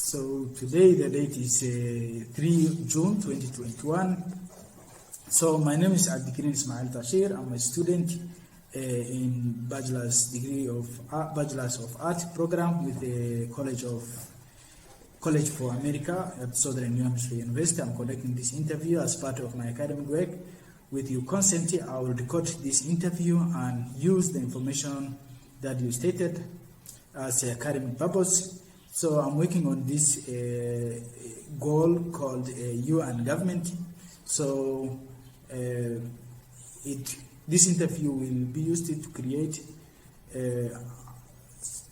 So today the date is 3 June 2021. So my name is Abdikirin Ismail Tashir. I'm a student in Bachelor's of Art program with the College for America at Southern New Hampshire University. I'm conducting this interview as part of my academic work. With your consent, I will record this interview and use the information that you stated as academic purpose. So I'm working on this goal called You and Government. So this interview will be used to create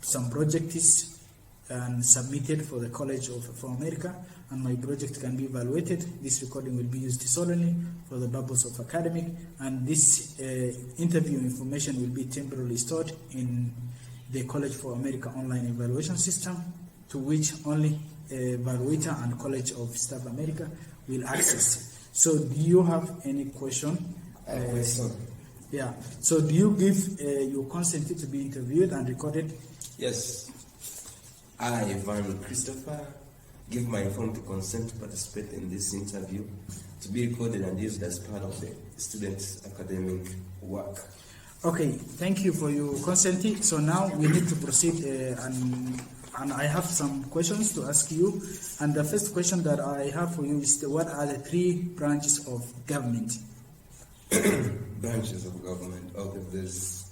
some projects and submitted for the College for America, and my project can be evaluated. This recording will be used solely for the purpose of academic, and this interview information will be temporarily stored in the College for America online evaluation system, to which only evaluator and College of Staff America will access. So do you have any question? Yeah. So do you give your consent to be interviewed and recorded? Yes. I, Ivan Christopher, give my informed consent to participate in this interview, to be recorded and used as part of the students' academic work. Okay, thank you for your consent. So now we need to proceed, and I have some questions to ask you. And the first question that I have for you is, what are the three branches of government? Branches of government. Okay, there's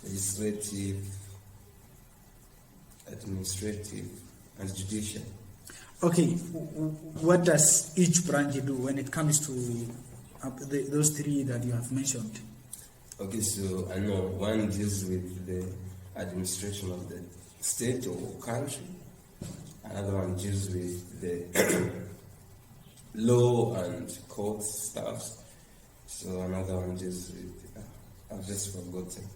legislative, administrative, and judicial. Okay, what does each branch do when it comes to those three that you have mentioned? Okay, so I know one deals with the administration of the state or country. Another one deals with the law and court stuff. So another one deals with, I've just forgotten.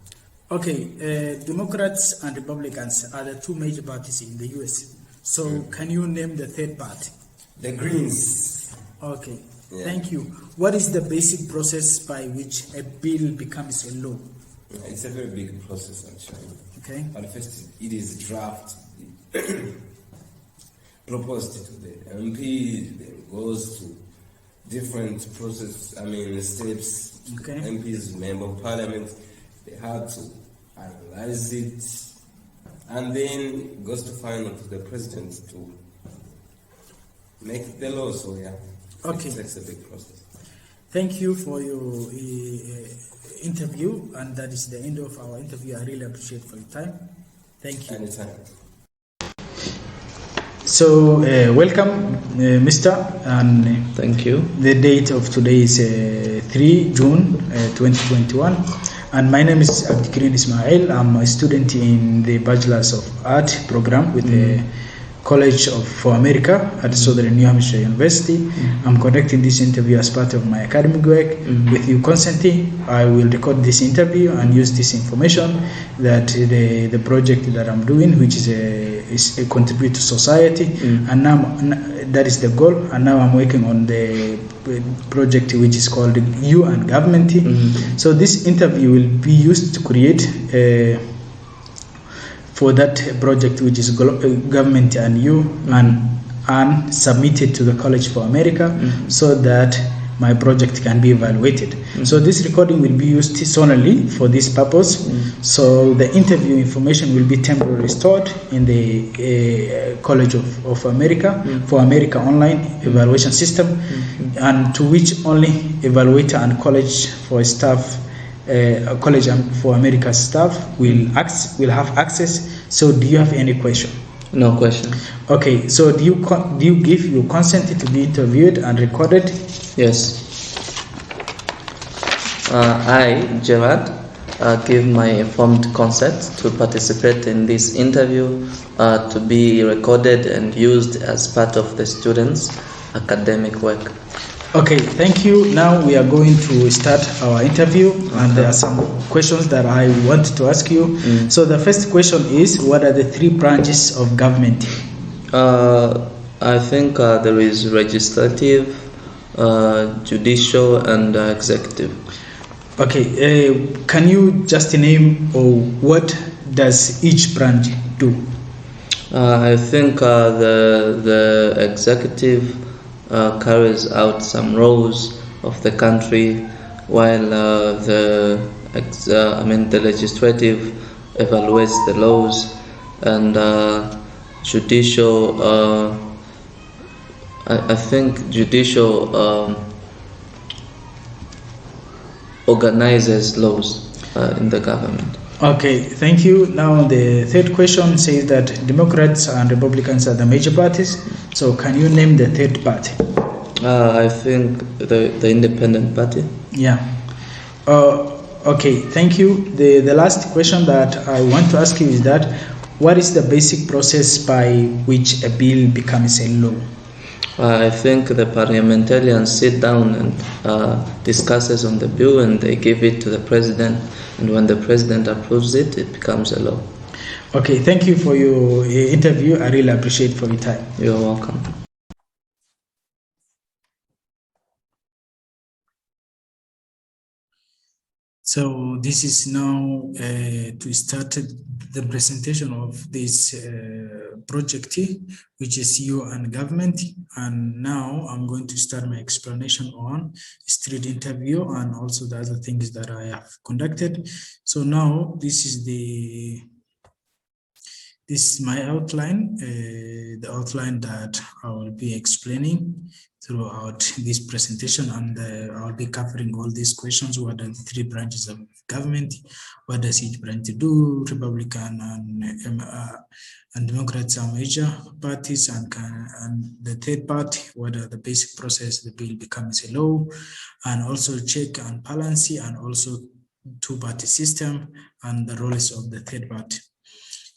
Okay, Democrats and Republicans are the two major parties in the US. So can you name the third party? The Greens. Okay, thank you. What is the basic process by which a bill becomes a law? It's a very big process, actually. Okay. But first, it is drafted, proposed to the MP, then goes to different process, steps. Okay. MPs, member of parliament, they have to analyze it, and then it goes to final to the president to make the law. So okay. It takes a big process. Thank you for your interview, and that is the end of our interview. I really appreciate for your time. Thank you. Anytime. So welcome, Mr. And thank you. The date of today is 3 June 2021. And my name is Abdikirin Ismail. I'm a student in the Bachelor's of Art program with the College for America at Southern New Hampshire University. I'm conducting this interview as part of my academic work. With your consent, I will record this interview and use this information that the project that I'm doing, which is a contribute to society, and now that is the goal. And now I'm working on the project which is called You and Government. So this interview will be used to create for that project, which is Government and You, and submitted to the College for America, so that my project can be evaluated. So this recording will be used solely for this purpose. So the interview information will be temporarily stored in the College of America for America online evaluation system, and to which only evaluator and College for Staff, College for America staff will have access. So do you have any question? No question. Okay, so do you give your consent to be interviewed and recorded? Yes. I, Gerard, give my informed consent to participate in this interview, to be recorded and used as part of the students' academic work. Okay, thank you. Now we are going to start our interview, and there are some questions that I want to ask you. So the first question is, what are the three branches of government? I think there is legislative, judicial, and executive. Okay, can you just name what does each branch do? I think the executive carries out some roles of the country, while the legislative evaluates the laws, and judicial. I think judicial organizes laws in the government. Okay, thank you. Now the third question says that Democrats and Republicans are the major parties. So can you name the third party? I think the Independent Party. Yeah. Okay, thank you. The last question that I want to ask you is that what is the basic process by which a bill becomes a law? I think the parliamentarians sit down and discusses on the bill, and they give it to the president, and when the president approves it, it becomes a law. Okay, thank you for your interview. I really appreciate for your time. You're welcome. So this is now to start the presentation of this project, which is you and government. And now I'm going to start my explanation on street interview and also the other things that I have conducted. So now this is my outline, the outline that I will be explaining throughout this presentation, and I'll be covering all these questions. What are the three branches of government? What does each branch do? Republican and Democrats are major parties, and the third party, what are the basic process the bill becomes a law, and also check and balance, and also two-party system, and the roles of the third party.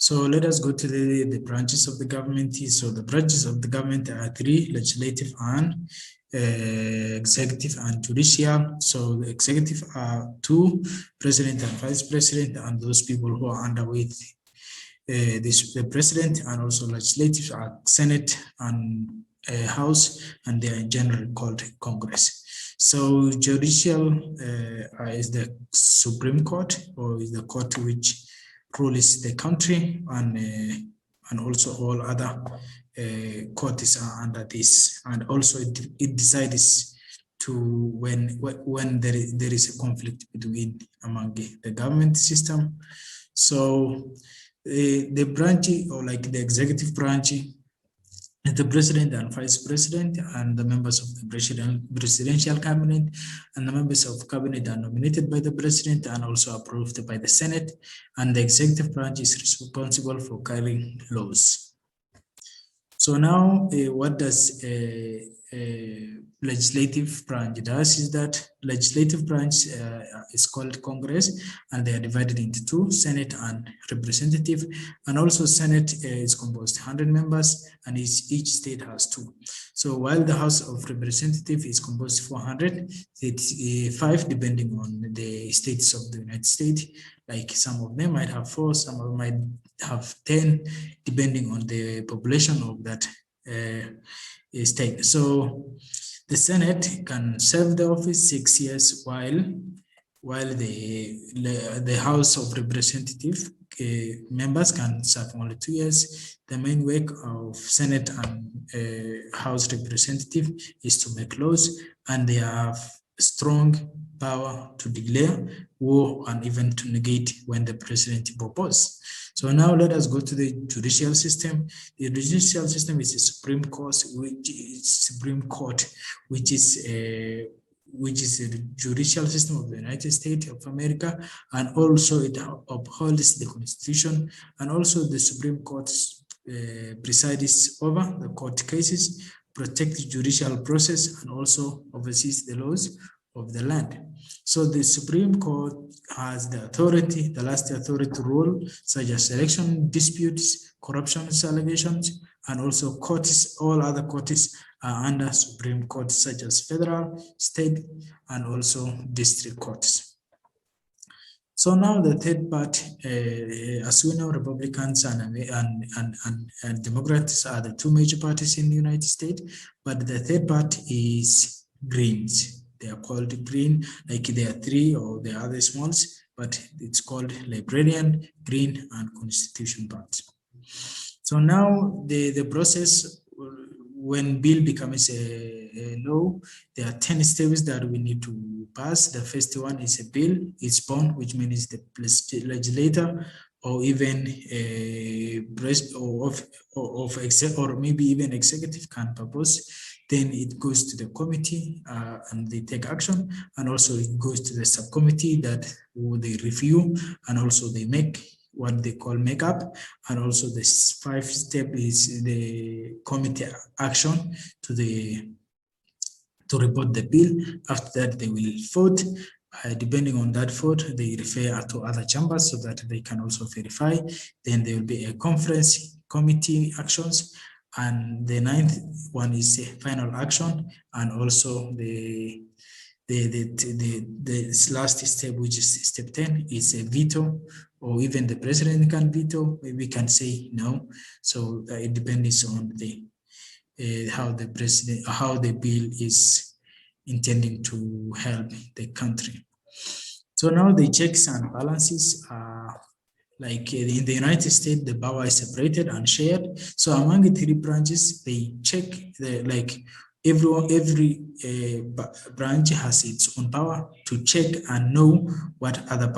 So let us go to the branches of the government. So the branches of the government are three: legislative and executive and judicial. So the executive are two: president and vice president, and those people who are underneath the president, and also legislative are Senate and House, and they are in general called Congress. So judicial is the Supreme Court, or is the court which rules the country, and also all other courts are under this, and also it decides to when there is a conflict among the government system. So the branch, or like the executive branch, the president and vice president, and the members of the presidential cabinet, and the members of cabinet are nominated by the president and also approved by the Senate, and the executive branch is responsible for carrying laws. So now what does legislative branch does is that legislative branch is called Congress, and they are divided into two: Senate and representative. And also Senate is composed 100 members, and each state has two. So while the House of Representatives is composed 400, it's 5 depending on the states of the United States. Like some of them might have 4, some of them might have 10, depending on the population of that state. So the Senate can serve the office 6 years, while the House of Representatives members can serve only 2 years. The main work of Senate and House Representative is to make laws, and they have strong power to declare war and even to negate when the president proposes. So now let us go to the judicial system. The judicial system is a Supreme Court, which is the judicial system of the United States of America, and also it upholds the Constitution, and also the Supreme Court presides over the court cases, protects the judicial process, and also oversees the laws of the land. So the Supreme Court has the authority, the last authority to rule, such as election disputes, corruption allegations, and also courts. All other courts are under Supreme Court, such as federal, state, and also district courts. So now the third part, as we know, Republicans and Democrats are the two major parties in the United States, but the third part is Greens. They are called Green, like there are 3 or there are other smalls, but it's called Libertarian, Green, and Constitution Party. So now the process, when bill becomes a law, there are 10 steps that we need to pass. The first one is a bill is born, which means the legislator or even a or maybe even executive can propose. Then it goes to the committee and they take action, and also it goes to the subcommittee that they review, and also they make what they call makeup, and also this 5 step is the committee action to report the bill. After that, they will vote. Depending on that vote, they refer to other chambers so that they can also verify. Then there will be a conference committee actions, and the 9th one is a final action, and also the last step, which is step 10, is a veto, or even the president can veto. We can say no. So it depends on the how the bill is intending to help the country. So now the checks and balances are like in the United States, the power is separated and shared. So among the 3 branches, they check every branch has its own power to check and know what other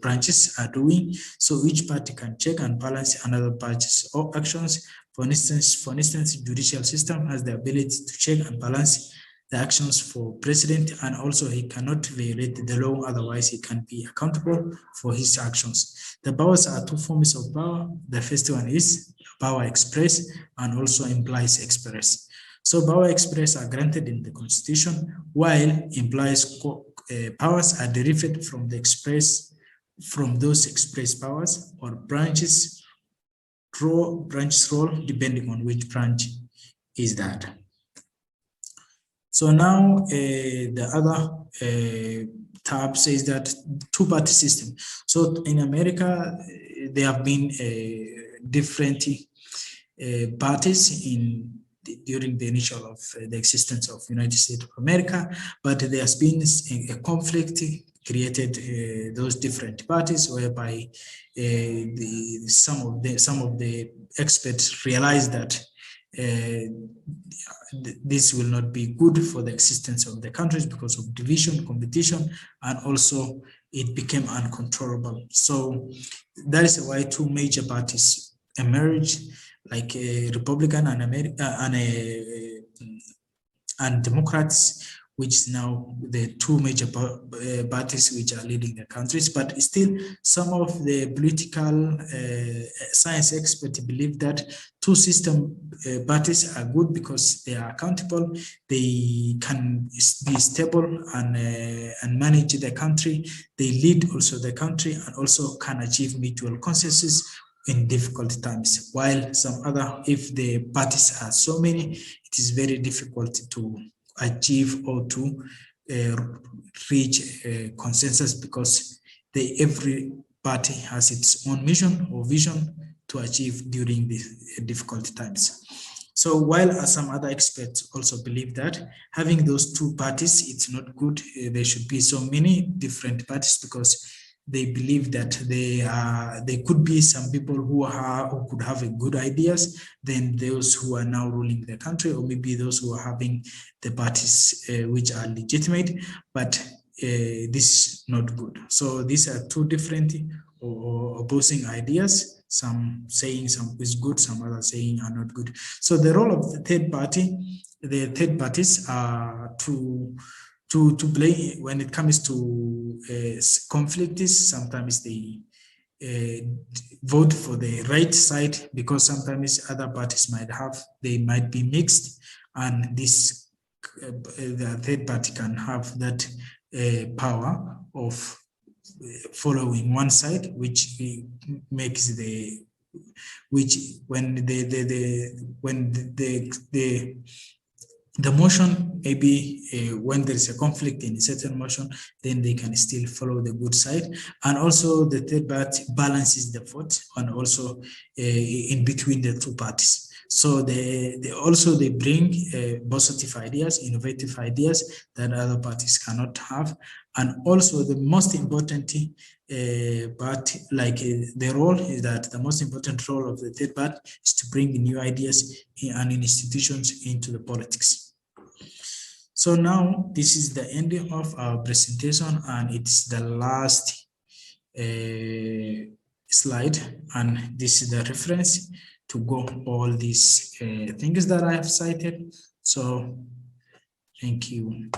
branches are doing. So each party can check and balance another party's actions. For instance, judicial system has the ability to check and balance the actions for president, and also he cannot violate the law, otherwise he can be accountable for his actions. The powers are 2 forms of power. The first one is power express and also implies express. So power express are granted in the Constitution, while implies powers are derived from those express powers or branches role, depending on which branch is that. So now the other tab says that 2-party system. So in America, there have been different parties during the initial of the existence of United States of America, but there has been a conflict created those different parties, whereby some of the experts realized that this will not be good for the existence of the countries because of division, competition, and also it became uncontrollable. So that is why 2 major parties emerged, like Republican and Democrats, which is now the 2 major parties which are leading the countries. But still, some of the political science experts believe that 2 system parties are good because they are accountable, they can be stable and manage the country, they lead also the country, and also can achieve mutual consensus in difficult times. While some other, if the parties are so many, it is very difficult to achieve or to reach a consensus, because every party has its own mission or vision to achieve during the difficult times. So while some other experts also believe that having those 2 parties, it's not good, there should be so many different parties, because they believe that there could be some people who could have good ideas than those who are now ruling the country, or maybe those who are having the parties which are legitimate, but this is not good. So these are 2 different or opposing ideas, some saying some is good, some others saying are not good. So the role of the third parties are to play when it comes to conflicts. Sometimes they vote for the right side, because sometimes other parties might be mixed, and this the third party can have that power of following one side, which makes the motion, maybe when there is a conflict in a certain motion, then they can still follow the good side. And also the third party balances the vote, and also in between the 2 parties. So they bring positive ideas, innovative ideas that other parties cannot have. And also the most important the role is that the most important role of the third party is to bring new ideas and institutions into the politics. So now this is the end of our presentation, and it's the last slide, and this is the reference to go all these things that I have cited. So thank you.